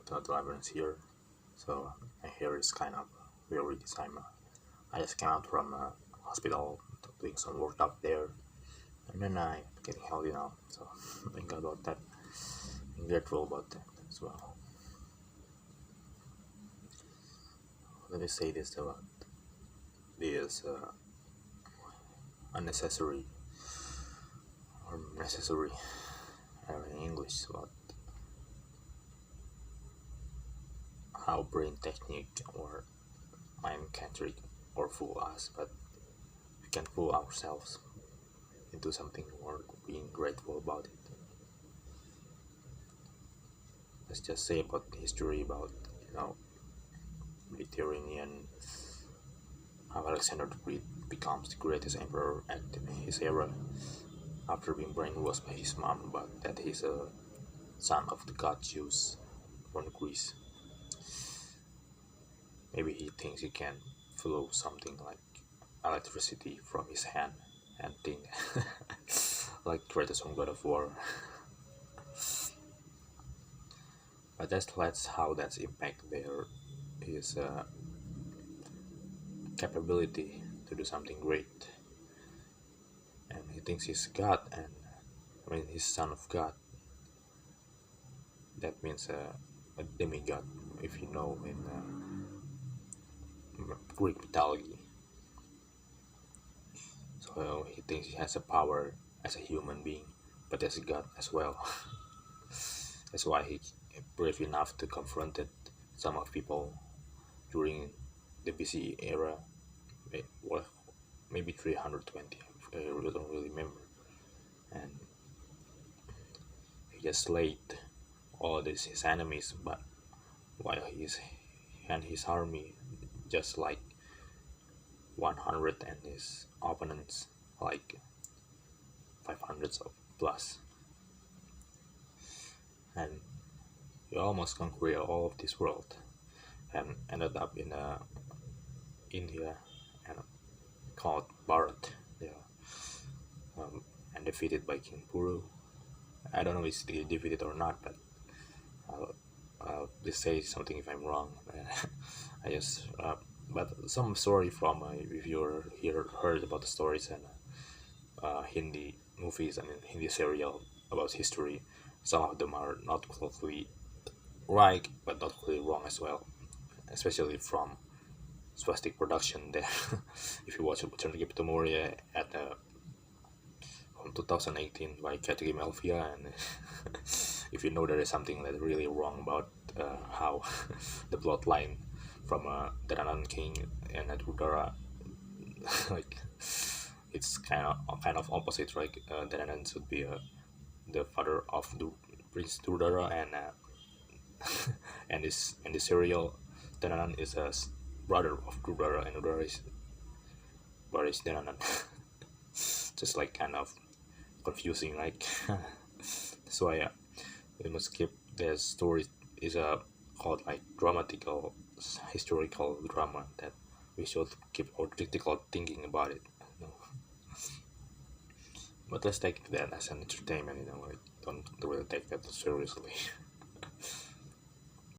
the library here. So my hair is kind of weary this time. I just came out from hospital doing some work out there, and then I'm getting healthy now. So think about that. I'm grateful about that as well. Let me say this about this unnecessary or necessary in English about how brain technique or mind can trick or fool us, but we can fool ourselves into something or being grateful about it. Let's just say about the history about Mediterranean, how Alexander the Great becomes the greatest emperor at his era after being brainwashed by his mom, but that he's a son of the god Zeus from Greece. Maybe he thinks he can flow something like electricity from his hand and think like Kratos from God of War. But that's how that's impact their his capability to do something great. And he thinks he's God, and I mean he's son of God. That means a demigod, if you know in Greek mythology. So he thinks he has a power as a human being, but as a god as well. That's why he brave enough to confront some of people during the BCE era, well, maybe 320. I really don't really remember, and he just slayed all his enemies, but while his army just like 100 and his opponents like 500 of plus, and he almost conquered all of this world and ended up in India and called Bharat. Yeah, and defeated by King Puru. I don't know if he defeated or not, but please say something if I'm wrong. I just but some story from if you heard about the stories and Hindi movies, I mean Hindi serial about history. Some of them are not completely right, but not completely wrong as well, especially from Swastik production. There, if you watch Chundrakipta Moria at from 2018 by Kathy Melfia, and if you know there is something that really wrong about how the plot line from Dananan King and Adhudara, like it's kind of opposite, right? Dananan should be the father of Prince Dudara, and and this and the serial Dananan is a brother of Dudara, and Dudara is brother is Dananan. Just like kind of confusing, like so we must keep the story is a called like dramatical historical drama that we should keep our critical thinking about it, you know. But let's take that as an entertainment, like don't really take that seriously.